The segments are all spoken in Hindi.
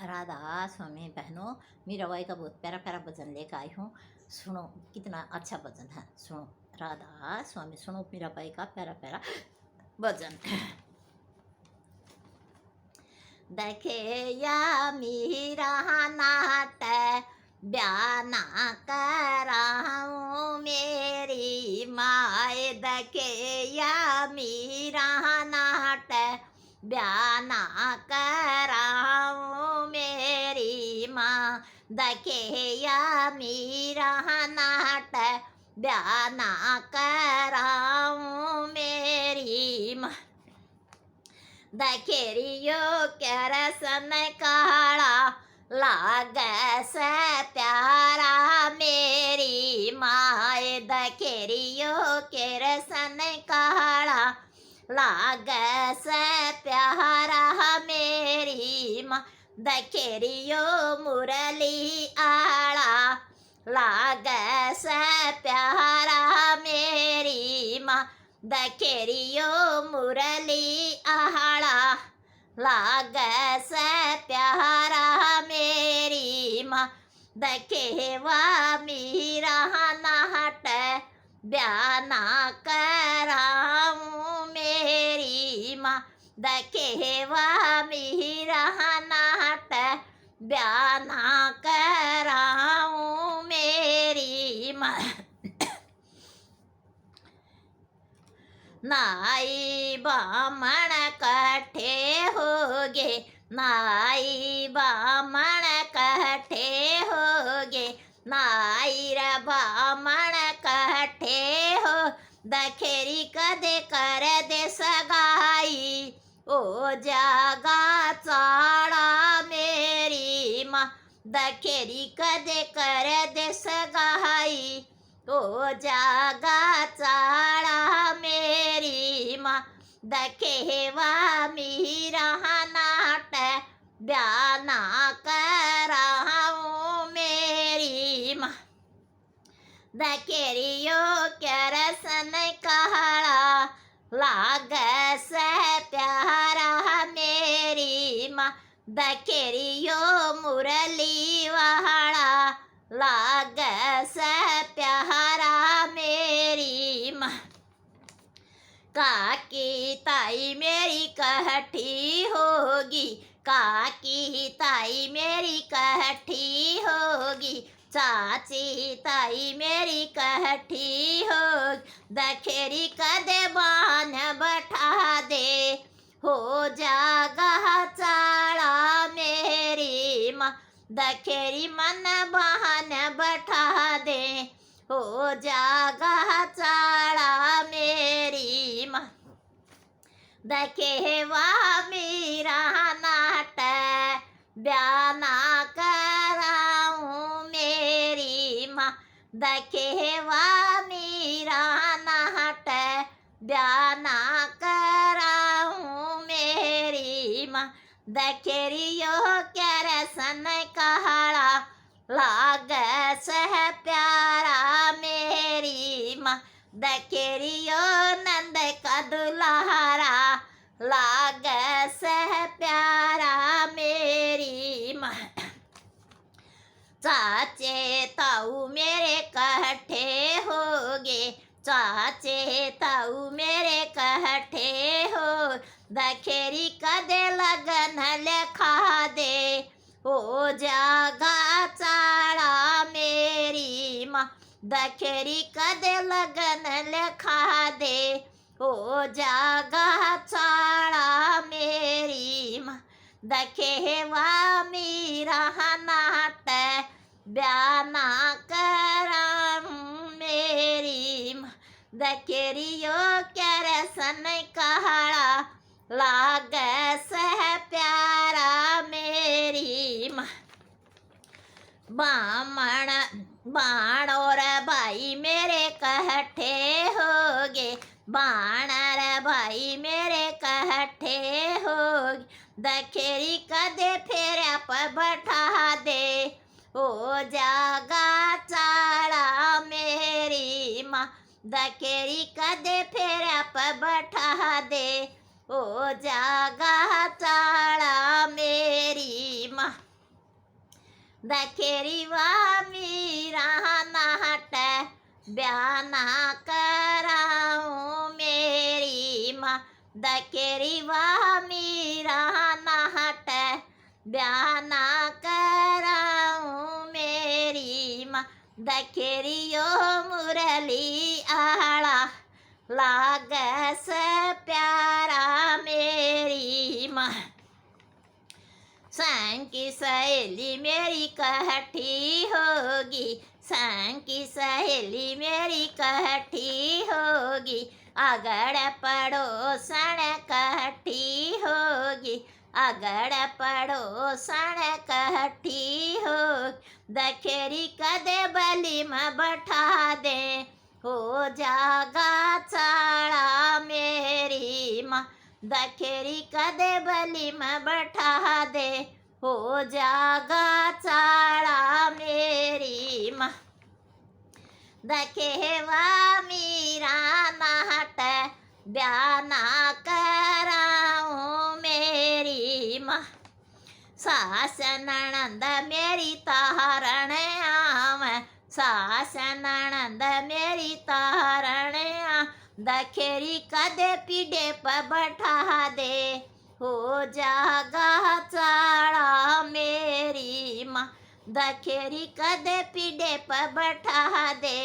राधा स्वामी बहनों, मीराबाई का बहुत प्यारा प्यारा भजन लेकर आई हूँ। सुनो, कितना अच्छा भजन है। सुनो राधा स्वामी, सुनो मीराबाई का प्यारा प्यारा भजन। देखे या मीरा नाट बयाना कराऊं मेरी माए, देखे या मीरा नाट बयाना कराऊं मेरी माँ, देखे या मीरा नाट बयाना कराऊं मेरी माँ, दखेरियो करसन काला लागे से प्यारा मेरी माए, दखेरियो करसन काला लागे से प्यारा मेरी माँ, दखेरियो मुरली आला लागे से प्यारा मेरी माँ, दखेरियो मुरली आला लागे से प्यारा मेरी माँ, दखेवा मीरा नाट बयाना कराऊं मेरी माँ, दखेवा मीरा नाट बयाना कराऊं मेरी माँ। नाई बामण कट्ठे होगे, नाई बामण कट्ठे होगे, नाई रे बामण कट्ठे हो, दखेरी कदे कर दे सगाई ओ जागा चाड़ा मेरी माँ, दखेरी कदे कर दे सगाई ओ जागा चाड़ा मेरी माँ, दखेवा मीरा नाट बयाना कराऊं मेरी माँ, दखेरियो करसन काला लागे से प्यारा मेरी माँ, दखेरियो मुरली वाला लागे से प्यारा मेरी माँ, काकी ताई मेरी कट्ठी होगी, काकी ताई मेरी कट्ठी होगी, चाची ताई मेरी कट्ठी हो, दखेरी कदे बान बैठा दे हो जागा चाड़ा मेरी माँ, दखेरी मन बहन बैठा दे हो जागा चाड़ा मेरी माँ, दखेवा मीरा नाट बयाना कराऊं मेरी माँ, दखेवा मीरा नाट बयाना कराऊं मेरी माँ, दखेरियो करसन काला लागे से प्यारा मेरी माँ, दखेरियो नंद का दुल्हारा लागे से प्यारा मेरी माँ, चाचे ताऊ मेरे कट्ठे होगे, चाचे ताऊ मेरे कट्ठे हो, दखेरी कदे लगन लिखा दे ओ जागा चाड़ा मेरी माँ, दखेरी कदे लगन लिखा दे ओ जागा चाड़ा मेरी माँ, दखेवा मीरा नाट बयाना कराऊं मेरी माँ, दखेरियो करसन काला लागे से प्यारा मेरी माँ, बामण बाण और भाई मेरे कट्ठे होगे, बाण रे भाई मेरे कट्ठे होगे, दखेरी कदे फेरा पर बैठा दे ओ जागा चाड़ा मेरी माँ, दखेरी कदे फेरा पर बैठा दे ओ जागा चाड़ा मेरी माँ, दखेरी वा मीरा नाट बयाना कराऊं मेरी माँ, दखेरी वा मीरा नाट बयाना कराऊं मेरी माँ, दखेरियो मुरली आला लागस प्यारा मेरी माँ। संग की सहेली मेरी कहठी होगी, संग की सहेली मेरी कहठी होगी, अगड़ पड़ोसन कहठी होगी, अगड़ पड़ोसन कहठी हो। दखेरी कदे बली में बैठा दे, हो जागा चाड़ा मेरी माँ, दखेरी कदे बली में बैठा दे, हो जागा चाड़ा मेरी माँ। दखेवा मीरा नाट बयाना कराऊं मेरी माँ, सास ननंद मेरी तारण आवे, सास ननंद मेरी तारण आ, दखेरी कदे पीढ़े पर बैठा दे, हो जागा चाड़ा मेरी माँ, दखेरी कदे पीढ़े पर बैठा दे,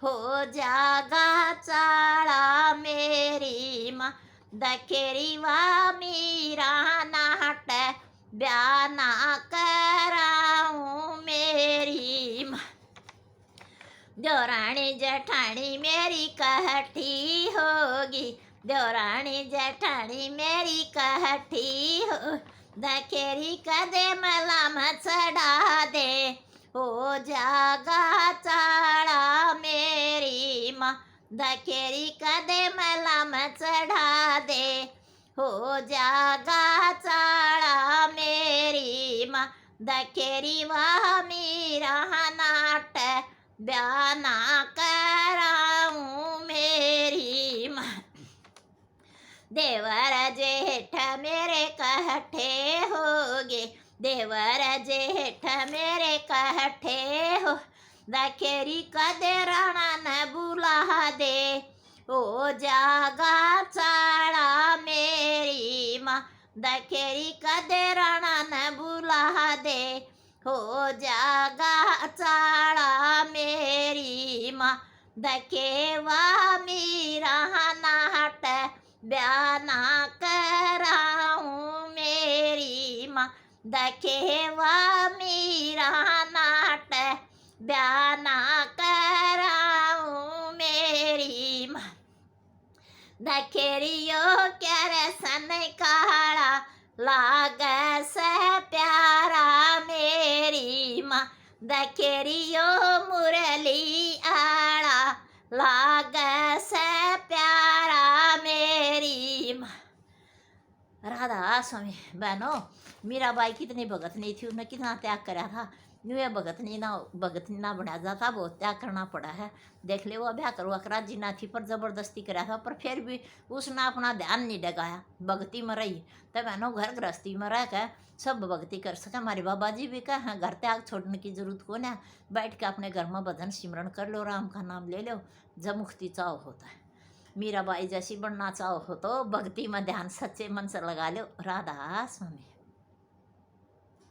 हो जागा चाड़ा मेरी माँ। दखेरी वा मीरा नाट बयाना कराऊं मेरी माँ। देवरानी जेठानी मेरी कहठी होगी, देवरानी जेठानी मेरी कहठी हो, दखेरी कदे मलाम चढ़ा दे, हो जागा चाड़ा मेरी माँ, दखेरी कदे मलाम चढ़ा दे, हो जागा चाड़ा मेरी माँ। दखेरी वा मीरा नाट बयाना कराऊं मेरी माँ। देवर जेठ मेरे कहठे होगे, देवर जेठ मेरे कहठे हो, दखेरी कदे राणा न बुला दे, हो जागा चाड़ा मेरी माँ, दखेरी कदे राणा न बुला दे, हो जागा चाड़ा मेरी माँ। दखेवा मीरा नाट बयाना कराऊं मेरी माँ, दखेवा मीरा नाट बयाना कराऊं मेरी माँ। दखेरियो क्यारे सन काला लागस प्यारा मेरी माँ, दखेरियो मुरली आला लागस प्यारा मेरी माँ। राधा स्वामी बहनों, मीराबाई कितनी भगतनी थी, उन्होंने कितना त्याग करा था। यूँ ये भगतनी ना बनाया जाता, बहुत त्याग करना पड़ा है। देख ले वो ब्याह करवा कर राजी ना थी, पर जबरदस्ती करा था, पर फिर भी उसने अपना ध्यान नहीं डगाया, भक्ति में रही। तब बहनों घर गृहस्थी में रह कर सब भक्ति कर सके। हमारे बाबा जी भी कहा घर त्याग छोड़ने की जरूरत को ना, बैठ के अपने घर में भजन सिमरन कर लो, राम का नाम ले लो, जब मुक्ति चाव होता है। मीराबाई जैसी बनना चाहो हो तो भक्ति में ध्यान सच्चे मन से लगा लो। राधा स्वामी।